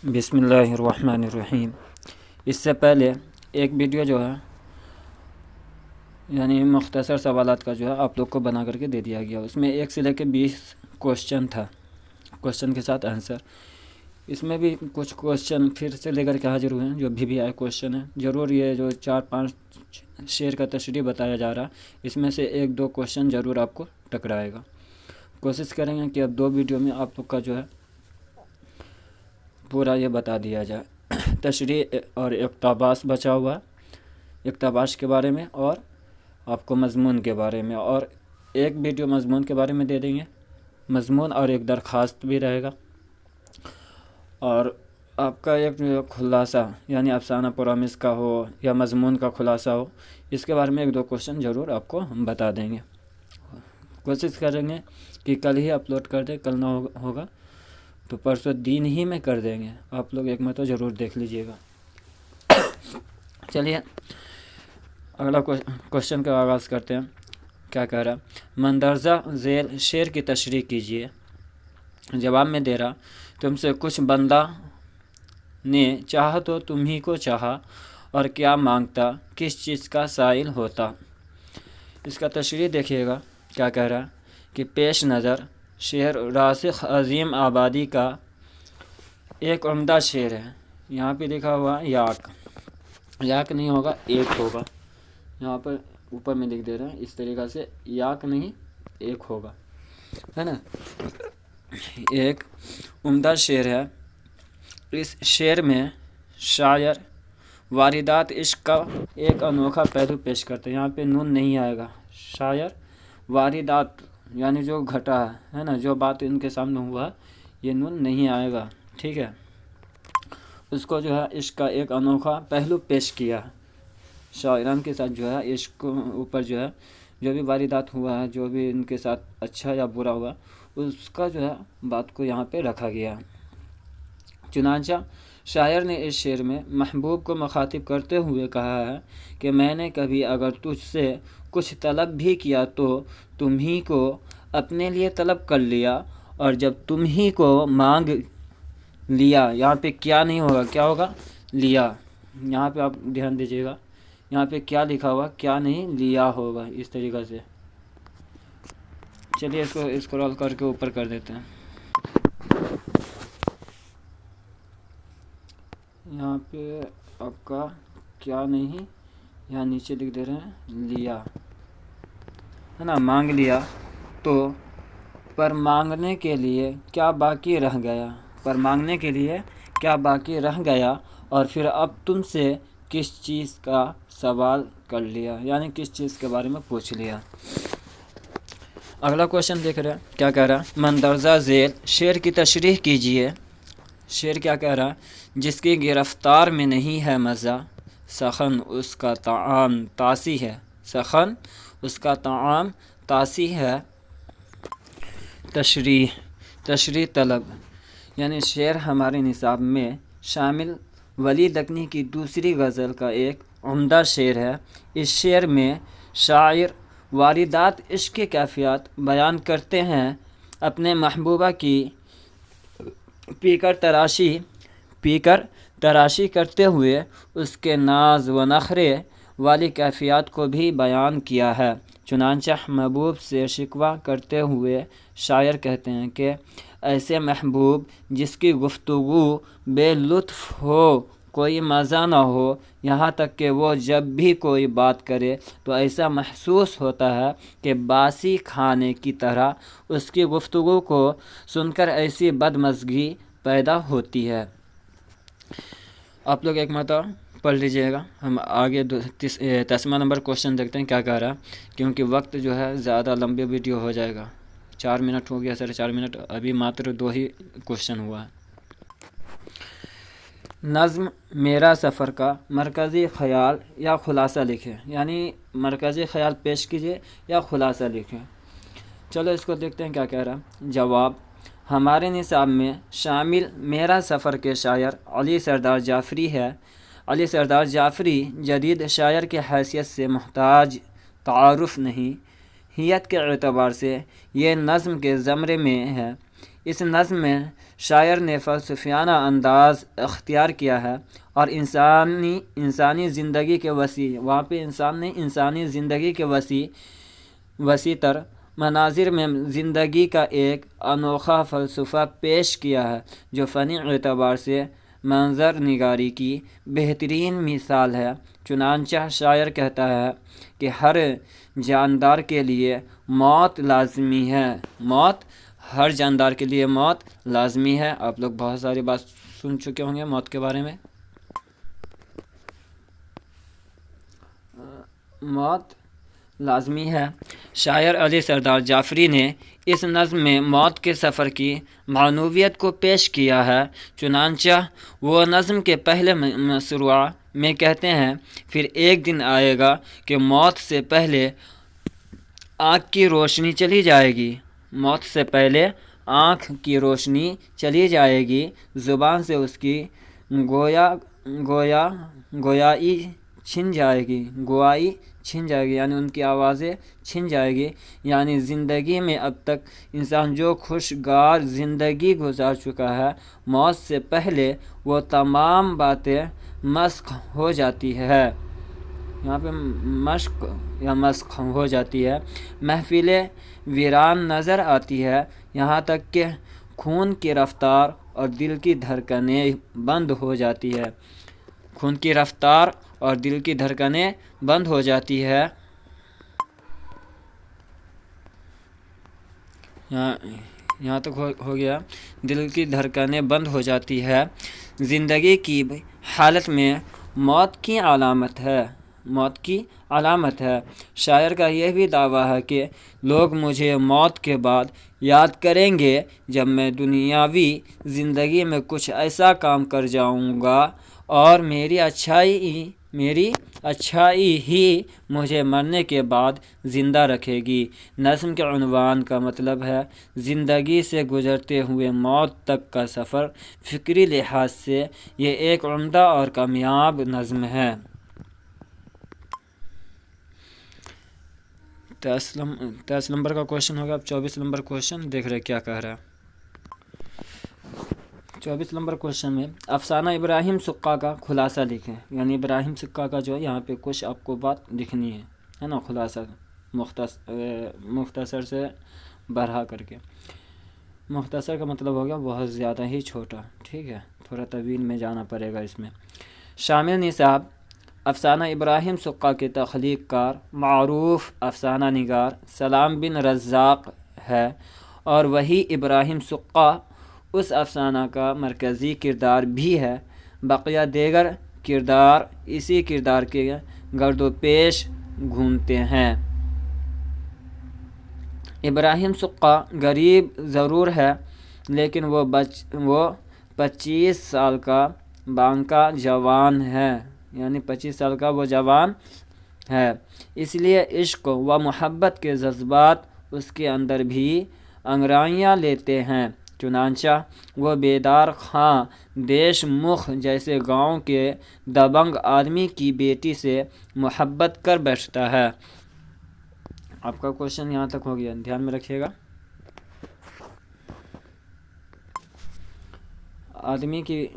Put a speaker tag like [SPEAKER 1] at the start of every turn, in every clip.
[SPEAKER 1] بسم اللہ الرحمن الرحیم۔ اس سے پہلے ایک ویڈیو جو ہے یعنی مختصر سوالات کا جو ہے آپ لوگ کو بنا کر کے دے دیا گیا، اس میں 1 سے لے کے 20 کوشچن تھا، کوشچن کے ساتھ آنسر۔ اس میں بھی کچھ کوشچن پھر سے لے کر کے حاضر ہوئے ہیں، جو بھی آئے کوشچن ہیں ضرور یہ جو 4-5 شعر کا تشریح بتایا جا رہا، اس میں سے 1-2 کوشچن ضرور آپ کو ٹکرائے گا۔ کوشش کریں گے کہ اب 2 ویڈیو میں آپ لوگ کا جو ہے پورا یہ بتا دیا جائے، تشریح اور اقتباس بچا ہوا، اقتباس کے بارے میں اور آپ کو مضمون کے بارے میں، اور ایک ویڈیو مضمون کے بارے میں دے دیں گے، مضمون اور ایک درخواست بھی رہے گا، اور آپ کا ایک خلاصہ یعنی افسانہ پرامس کا ہو یا مضمون کا خلاصہ ہو، اس کے بارے میں 1-2 کوشچن ضرور آپ کو ہم بتا دیں گے۔ کوشش کریں گے کہ کل ہی اپلوڈ کر دیں، کل نہ ہوگا تو پرسوں دن ہی میں کر دیں گے، آپ لوگ ایک مرتبہ ضرور دیکھ لیجئے گا۔ چلیے اگلا کوشچن کا آغاز کرتے ہیں۔ کیا کہہ رہا؟ مندرجہ ذیل شعر کی تشریح کیجیے۔ جواب میں دے رہا، تم سے کچھ بندہ نے چاہا تو تم ہی کو چاہا، اور کیا مانگتا کس چیز کا سائل ہوتا۔ اس کا تشریح دیکھیے گا۔ کیا کہہ رہا کہ پیش نظر شعر راسخ عظیم آبادی کا ایک عمدہ شعر ہے۔ یہاں پہ لکھا ہوا یاک نہیں ہوگا، ایک ہوگا، یہاں پر اوپر میں لکھ دے رہے ہیں، اس طریقہ سے یاک نہیں ایک ہوگا، ہے نا۔ ایک عمدہ شعر ہے۔ اس شعر میں شاعر واردات عشق کا ایک انوکھا پہلو پیش کرتے ہیں۔ یہاں پہ نون نہیں آئے گا۔ شاعر واردات یعنی جو گھٹا ہے نا، جو بات ان کے سامنے ہوا، یہ نون نہیں آئے گا، ٹھیک ہے۔ اس کو جو ہے عشق کا ایک انوکھا پہلو پیش کیا ہے۔ شاعران کے ساتھ جو ہے عشق کے اوپر جو ہے جو بھی واردات ہوا ہے، جو بھی ان کے ساتھ اچھا یا برا ہوا، اس کا جو ہے بات کو یہاں پہ رکھا گیا۔ چنانچہ شاعر نے اس شعر میں محبوب کو مخاطب کرتے ہوئے کہا ہے کہ میں نے کبھی اگر تجھ سے کچھ طلب بھی کیا تو تم ہی کو اپنے لیے طلب کر لیا، اور جب تم ہی کو مانگ لیا، یہاں پہ کیا نہیں ہوگا، کیا ہوگا؟ لیا۔ یہاں پہ آپ دھیان دیجیے گا، یہاں پہ کیا لکھا ہوا، کیا نہیں، لیا ہوگا، اس طریقہ سے۔ چلیے اس کو اسکرول کر کے اوپر کر دیتے ہیں۔ یہاں پہ آپ کا کیا نہیں، یہاں نیچے لکھ دے رہے ہیں لیا، ہے نا، مانگ لیا تو پر مانگنے کے لیے کیا باقی رہ گیا، پر مانگنے کے لیے کیا باقی رہ گیا، اور پھر اب تم سے کس چیز کا سوال کر لیا، یعنی کس چیز کے بارے میں پوچھ لیا۔ اگلا کوشچن دیکھ رہے ہیں۔ کیا کہہ رہا؟ مندرجہ ذیل شعر کی تشریح کیجیے۔ شعر کیا کہہ رہا؟ جس کی گرفتار میں نہیں ہے مزہ، سخن اس کا طعام تاسی ہے، سخن اس کا طعام تاسی ہے۔ تشریح طلب یعنی شعر ہمارے نصاب میں شامل ولی دکنی کی دوسری غزل کا ایک عمدہ شعر ہے۔ اس شعر میں شاعر واردات عشق کی کیفیات بیان کرتے ہیں، اپنے محبوبہ کی پی کر تراشی کرتے ہوئے اس کے ناز و نخرے والی کیفیات کو بھی بیان کیا ہے۔ چنانچہ محبوب سے شکوہ کرتے ہوئے شاعر کہتے ہیں کہ ایسے محبوب جس کی گفتگو بے لطف ہو، کوئی مزہ نہ ہو، یہاں تک کہ وہ جب بھی کوئی بات کرے تو ایسا محسوس ہوتا ہے کہ باسی کھانے کی طرح اس کی گفتگو کو سن کر ایسی بدمزگی پیدا ہوتی ہے۔ آپ لوگ ایک مرتبہ پڑھ لیجئے گا، ہم آگے 10واں نمبر کوشچن دیکھتے ہیں۔ کیا کہہ رہا؟ کیونکہ وقت جو ہے زیادہ لمبی ویڈیو ہو جائے گا، 4 منٹ ہو گیا، 4.5 منٹ، ابھی ماتر 2 ہی کوشچن ہوا ہے۔ نظم میرا سفر کا مرکزی خیال یا خلاصہ لکھیں، یعنی مرکزی خیال پیش کیجئے یا خلاصہ لکھیں۔ چلو اس کو دیکھتے ہیں۔ کیا کہہ رہا؟ جواب، ہمارے نصاب میں شامل میرا سفر کے شاعر علی سردار جعفری ہے۔ علی سردار جعفری جدید شاعر کی حیثیت سے محتاج تعارف نہیں، حیت کے اعتبار سے یہ نظم کے زمرے میں ہے۔ اس نظم میں شاعر نے فلسفیانہ انداز اختیار کیا ہے اور انسانی زندگی کے انسانی زندگی کے وسیع تر مناظر میں زندگی کا ایک انوکھا فلسفہ پیش کیا ہے جو فنی اعتبار سے منظر نگاری کی بہترین مثال ہے۔ چنانچہ شاعر کہتا ہے کہ ہر جاندار کے لیے موت لازمی ہے، ہر جاندار کے لیے موت لازمی ہے۔ آپ لوگ بہت ساری بات سن چکے ہوں گے موت کے بارے میں۔ موت لازمی ہے۔ شاعر علی سردار جعفری نے اس نظم میں موت کے سفر کی معنویت کو پیش کیا ہے۔ چنانچہ وہ نظم کے پہلے مصرعہ میں کہتے ہیں، پھر ایک دن آئے گا کہ موت سے پہلے آنکھ کی روشنی چلی جائے گی، موت سے پہلے آنکھ کی روشنی چلی جائے گی، زبان سے اس کی گویائی چھن جائے گی، یعنی ان کی آوازیں چھن جائے گی۔ یعنی زندگی میں اب تک انسان جو خوشگوار زندگی گزار چکا ہے، موت سے پہلے وہ تمام باتیں مسخ ہو جاتی ہے۔ یہاں پہ مشق یا مسخ ہو جاتی ہے، محفلیں ویران نظر آتی ہے، یہاں تک کہ خون کی رفتار اور دل کی دھڑکنیں بند ہو جاتی ہے، یہاں تک ہو گیا، دل کی دھڑکنیں بند ہو جاتی ہے۔ زندگی کی حالت میں موت کی علامت ہے۔ شاعر کا یہ بھی دعویٰ ہے کہ لوگ مجھے موت کے بعد یاد کریں گے جب میں دنیاوی زندگی میں کچھ ایسا کام کر جاؤں گا اور میری اچھائی ہی مجھے مرنے کے بعد زندہ رکھے گی۔ نظم کے عنوان کا مطلب ہے زندگی سے گزرتے ہوئے موت تک کا سفر۔ فکری لحاظ سے یہ ایک عمدہ اور کامیاب نظم ہے۔ 23 نمبر کا کوشچن ہوگا۔ اب 24 نمبر کوشچن دیکھ رہے کیا کہہ رہا ہے۔ 24 نمبر کوشچن میں افسانہ ابراہیم سقا کا خلاصہ لکھیں۔ یعنی ابراہیم سقا کا جو ہے یہاں پہ کچھ آپ کو بات لکھنی ہے نا، خلاصہ مختصر سے بڑھا کر کے۔ مختصر کا مطلب ہوگا بہت زیادہ ہی چھوٹا، ٹھیک ہے، تھوڑا طویل میں جانا پڑے گا اس میں۔ شامل نصاب افسانہ ابراہیم سقا کے تخلیق کار معروف افسانہ نگار سلام بن رزاق ہے اور وہی ابراہیم سقا اس افسانہ کا مرکزی کردار بھی ہے۔ بقیہ دیگر کردار اسی کردار کے گرد و پیش گھومتے ہیں۔ ابراہیم سقا غریب ضرور ہے لیکن وہ 25 سال کا بانکا جوان ہے، یعنی 25 سال کا وہ جوان ہے، اس لیے عشق و محبت کے جذبات اس کے اندر بھی انگرائیاں لیتے ہیں۔ چنانچہ وہ بیدار خاں دیش مکھ جیسے گاؤں کے دبنگ آدمی کی بیٹی سے محبت کر بیٹھتا ہے۔ آپ کا کوشچن یہاں تک ہو گیا، دھیان میں رکھیے گا۔ آدمی کی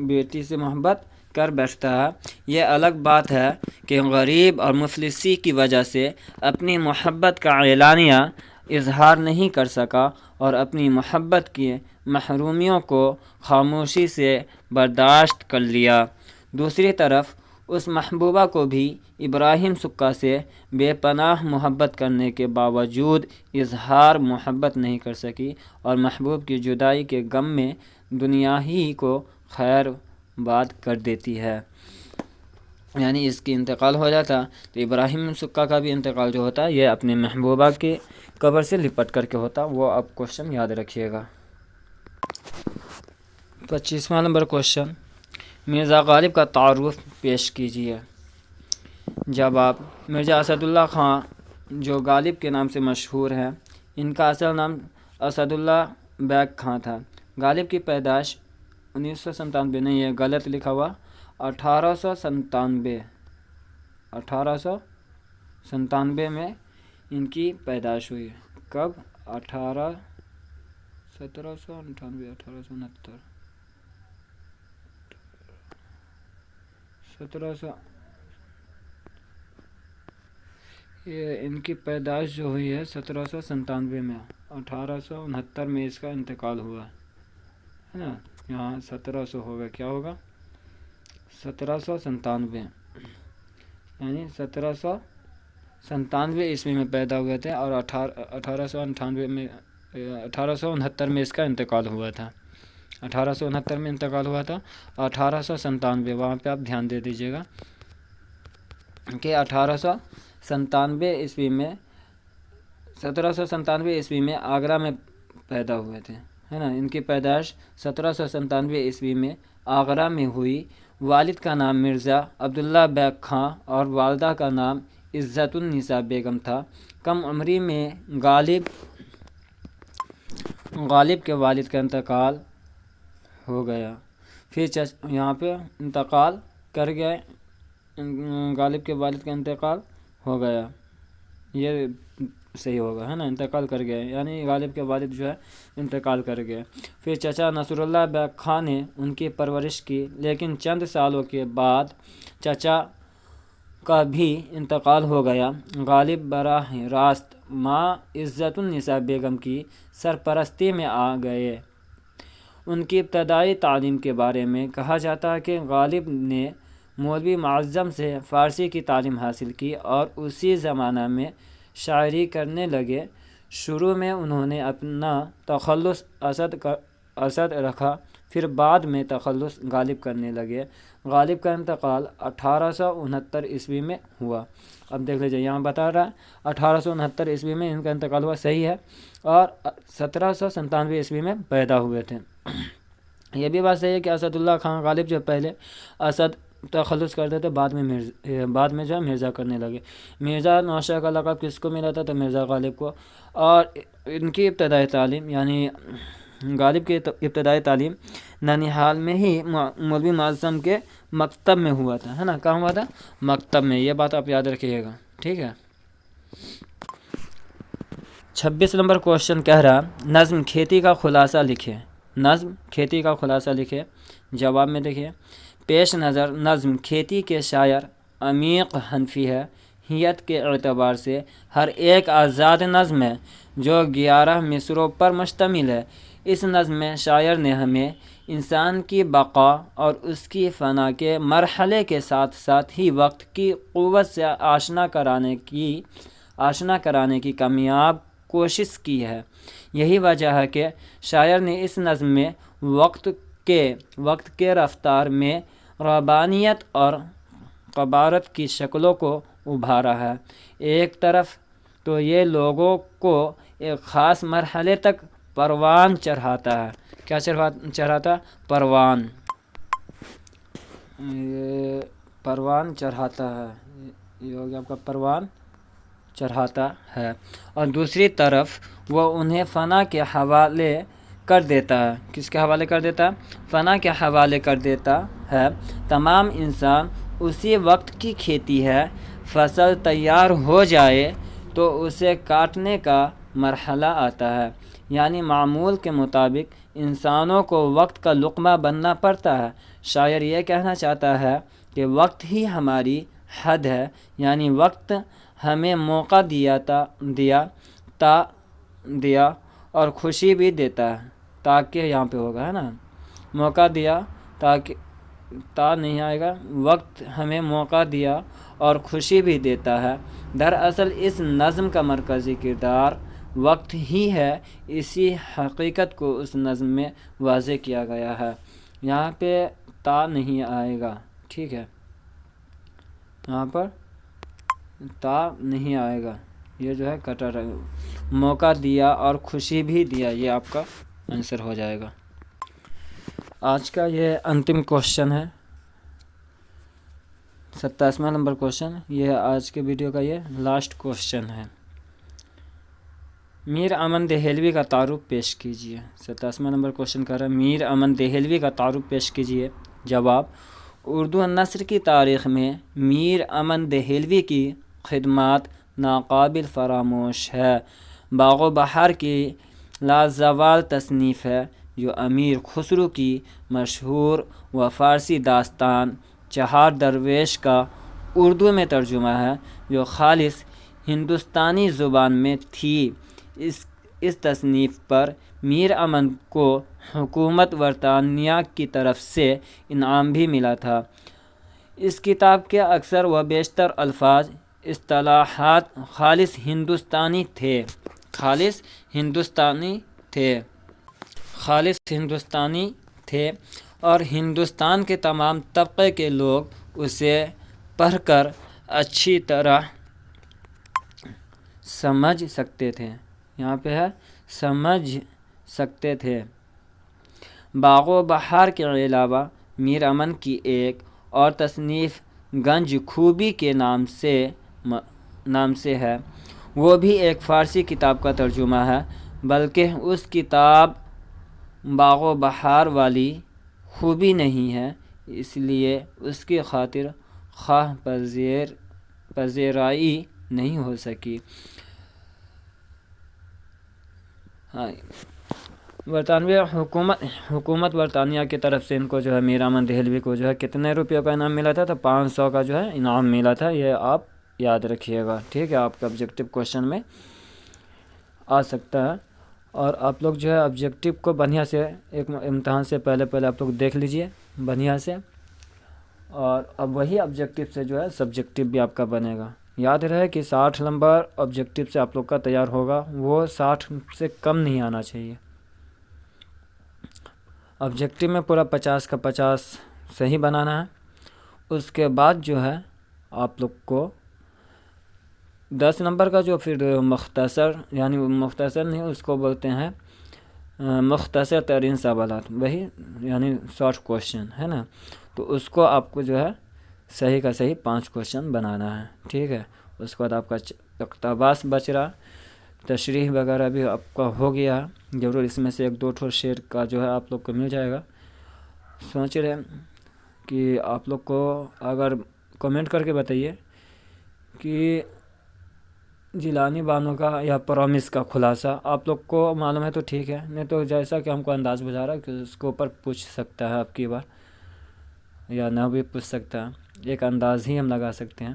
[SPEAKER 1] بیٹی سے محبت کر بیٹھتا ہے۔ یہ الگ بات ہے کہ غریب اور مفلسی کی وجہ سے اپنی محبت کا اعلانیہ اظہار نہیں کر سکا اور اپنی محبت کی محرومیوں کو خاموشی سے برداشت کر لیا۔ دوسری طرف اس محبوبہ کو بھی ابراہیم سقا سے بے پناہ محبت کرنے کے باوجود اظہار محبت نہیں کر سکی اور محبوب کی جدائی کے غم میں دنیا ہی کو خیر باد کر دیتی ہے۔ یعنی اس کی انتقال ہو جاتا تو ابراہیم سقا کا بھی انتقال جو ہوتا یہ اپنے محبوبہ کی قبر سے لپٹ کر کے ہوتا۔ وہ اب کوشچن یاد رکھیے گا۔ 25واں نمبر کوشچن مرزا غالب کا تعارف پیش کیجیے۔ جواب: مرزا اسد اللہ خان جو غالب کے نام سے مشہور ہیں، ان کا اصل نام اسد اللہ بیگ خان تھا۔ غالب کی پیدائش 1997 نہیں، یہ غلط لکھا ہوا، 1897 میں ان کی پیدائش ہوئی۔ کب؟ 1897 1798 1869 1700 یہ ان کی پیدائش جو ہوئی ہے 1797 میں، 1869 میں اس کا انتقال ہوا ہے نا. یہاں 1700 ہوگا، کیا ہوگا 1797 یعنی 1797 عیسوی میں پیدا ہوئے تھے اور 1898 میں 1869 میں اس کا انتقال ہوا تھا. 1869 میں انتقال ہوا تھا. 1897 وہاں پہ آپ دھیان دے دیجیے گا کہ 1897 عیسوی میں 1797 عیسوی میں آگرہ میں پیدا ہوئے تھے، ہے نا. ان کی پیدائش 1797 عیسوی میں آگرہ میں ہوئی. والد کا نام مرزا عبداللہ بیگ خاں اور والدہ کا نام عزت النساء بیگم تھا. کم عمری میں غالب کے والد کا انتقال ہو گیا. پھر یہاں پہ انتقال کر گئے، غالب کے والد کا انتقال ہو گیا، یہ صحیح ہوگا، ہے نا. انتقال کر گئے یعنی غالب کے والد جو ہے انتقال کر گئے. پھر چچا نصر اللہ بیگ خاں نے ان کی پرورش کی، لیکن چند سالوں کے بعد چچا کا بھی انتقال ہو گیا. غالب براہ راست ماں عزت النساء بیگم کی سرپرستی میں آ گئے. ان کی ابتدائی تعلیم کے بارے میں کہا جاتا ہے کہ غالب نے مولوی معظم سے فارسی کی تعلیم حاصل کی اور اسی زمانہ میں شاعری کرنے لگے. شروع میں انہوں نے اپنا تخلص اسد رکھا، پھر بعد میں تخلص غالب کرنے لگے. غالب کا انتقال 1869 عیسوی میں ہوا. اب دیکھ لیجیے یہاں بتا رہا ہے 1869 عیسوی میں ان کا انتقال ہوا، صحیح ہے، اور 1797 عیسوی میں پیدا ہوئے تھے. یہ بھی بات صحیح ہے کہ اسد اللہ خان غالب جو پہلے اسد تخلص کرتے تھے، بعد میں جو ہے مرزا کرنے لگے. مرزا نوشہ کا لقب کس کو ملا تھا؟ تو مرزا غالب کو. اور ان کی ابتدائی تعلیم یعنی غالب کی ابتدائی تعلیم ننیحال میں ہی مولوی معظم کے مکتب میں ہوا تھا، ہے نا. کہاں ہوا تھا؟ مکتب میں. یہ بات آپ یاد رکھیے گا، ٹھیک ہے. 26 نمبر کوشچن کہہ رہا نظم کھیتی کا خلاصہ لکھے. نظم کھیتی کا خلاصہ لکھے. جواب میں دیکھیے، پیش نظر نظم کھیتی کے شاعر عمیق حنفی ہے. حیت کے اعتبار سے ہر ایک آزاد نظم ہے جو 11 مصروں پر مشتمل ہے. اس نظم میں شاعر نے ہمیں انسان کی بقا اور اس کی فنا کے مرحلے کے ساتھ ساتھ ہی وقت کی قوت سے آشنا کرانے کی کامیاب کوشش کی ہے. یہی وجہ ہے کہ شاعر نے اس نظم میں وقت کے رفتار میں ربانیت اور قبارت کی شکلوں کو ابھارا ہے. ایک طرف تو یہ لوگوں کو ایک خاص مرحلے تک پروان چڑھاتا ہے. کیا چڑھاتا؟ پروان چڑھاتا ہے. یہ ہو گیا آپ کا پروان چڑھاتا ہے. اور دوسری طرف وہ انہیں فنا کے حوالے کر دیتا ہے. کس کے حوالے کر دیتا ہے؟ فنا کے حوالے کر دیتا ہے. تمام انسان اسی وقت کی کھیتی ہے. فصل تیار ہو جائے تو اسے کاٹنے کا مرحلہ آتا ہے. یعنی معمول کے مطابق انسانوں کو وقت کا لقمہ بننا پڑتا ہے. شاعر یہ کہنا چاہتا ہے کہ وقت ہی ہماری حد ہے، یعنی وقت ہمیں موقع دیا اور خوشی بھی دیتا ہے. تاکہ یہاں پہ ہوگا، ہے نا، موقع دیا تاکہ نہیں آئے گا. وقت ہمیں موقع دیا اور خوشی بھی دیتا ہے. دراصل اس نظم کا مرکزی کردار وقت ہی ہے. اسی حقیقت کو اس نظم میں واضح کیا گیا ہے. یہاں پہ تا نہیں آئے گا، ٹھیک ہے، یہاں پر تا نہیں آئے گا، یہ جو ہے کٹا رہے گا. موقع دیا اور خوشی بھی دیا، یہ آپ کا آنسر ہو جائے گا. آج کا یہ انتم کوشچن ہے، 27واں نمبر کوشچن. یہ آج کے ویڈیو کا یہ لاسٹ کوشچن ہے. میر امن دہلوی کا تعارف پیش کیجیے. 27واں نمبر کوشچن کر رہا ہے میر امن دہلوی کا تعارف پیش کیجیے. جواب: اردو نثر کی تاریخ میں میر امن دہلوی کی خدمات ناقابل فراموش ہے. باغ و بہار کی لازوال تصنیف ہے جو امیر خسرو کی مشہور و فارسی داستان چہار درویش کا اردو میں ترجمہ ہے جو خالص ہندوستانی زبان میں تھی۔ اس تصنیف پر میر امن کو حکومت برطانیہ کی طرف سے انعام بھی ملا تھا۔ اس کتاب کے اکثر و بیشتر الفاظ اصطلاحات خالص ہندوستانی تھے اور ہندوستان کے تمام طبقے کے لوگ اسے پڑھ کر اچھی طرح سمجھ سکتے تھے۔ یہاں پہ ہے سمجھ سکتے تھے۔ باغ و بہار کے علاوہ میر امن کی ایک اور تصنیف گنج خوبی کے نام سے ہے، وہ بھی ایک فارسی کتاب کا ترجمہ ہے، بلکہ اس کتاب باغ و بہار والی خوبی نہیں ہے، اس لیے اس کی خاطر خواہ پذیرائی نہیں ہو سکی۔ برطانوی حکومت برطانیہ کی طرف سے ان کو جو ہے میر امن دہلوی کو جو ہے کتنے روپیوں کا انعام ملا تھا؟ تو 500 کا جو ہے انعام ملا تھا۔ یہ آپ یاد رکھیے گا، ٹھیک ہے، آپ کا آبجیکٹو کوشچن میں آ سکتا ہے۔ اور آپ لوگ جو ہے آبجیکٹو کو بڑھیا سے ایک امتحان سے پہلے آپ لوگ دیکھ لیجئے بڑھیا سے، اور اب وہی آبجیکٹو سے جو ہے سبجیکٹو بھی آپ کا بنے گا۔ یاد رہے کہ 60 نمبر آبجیکٹو سے آپ لوگ کا تیار ہوگا، وہ 60 سے کم نہیں آنا چاہیے۔ آبجیکٹو میں پورا 50 کا 50 صحیح بنانا ہے۔ اس کے بعد جو ہے آپ لوگ کو 10 نمبر کا جو پھر مختصر نہیں، اس کو بولتے ہیں مختصر ترین سوالات، وہی یعنی شارٹ کوشچن ہے نا، تو اس کو آپ کو جو ہے صحیح کا صحیح 5 کوشچن بنانا ہے، ٹھیک ہے۔ اس کے بعد آپ کا اقتباس بچ رہا، تشریح وغیرہ بھی آپ کا ہو گیا، ضرور اس میں سے 1-2 شعر کا جو ہے آپ لوگ کو مل جائے گا۔ سوچ رہے کہ آپ لوگ کو اگر کمنٹ کر کے بتائیے کہ جیلانی بانو کا یا پرومس کا خلاصہ آپ لوگ کو معلوم ہے تو ٹھیک ہے، نہیں تو جیسا کہ ہم کو انداز بجھا رہا ہے کہ اس کے اوپر پوچھ سکتا ہے آپ کی بار، یا نہ بھی پوچھ سکتا ہے، ایک انداز ہی ہم لگا سکتے ہیں۔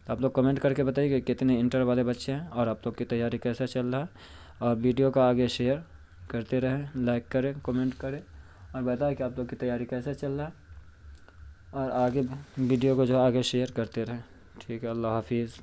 [SPEAKER 1] تو آپ لوگ کمنٹ کر کے بتائیے کہ کتنے انٹر والے بچے ہیں اور آپ لوگ کی تیاری کیسا چل رہا ہے، اور ویڈیو کو آگے شیئر کرتے رہیں، لائک کریں، کمنٹ کریں، اور بتائیں کہ آپ لوگ کی تیاری کیسا چل رہا ہے، اور آگے ویڈیو کو جو آگے شیئر کرتے رہیں، ٹھیک ہے۔ اللہ حافظ۔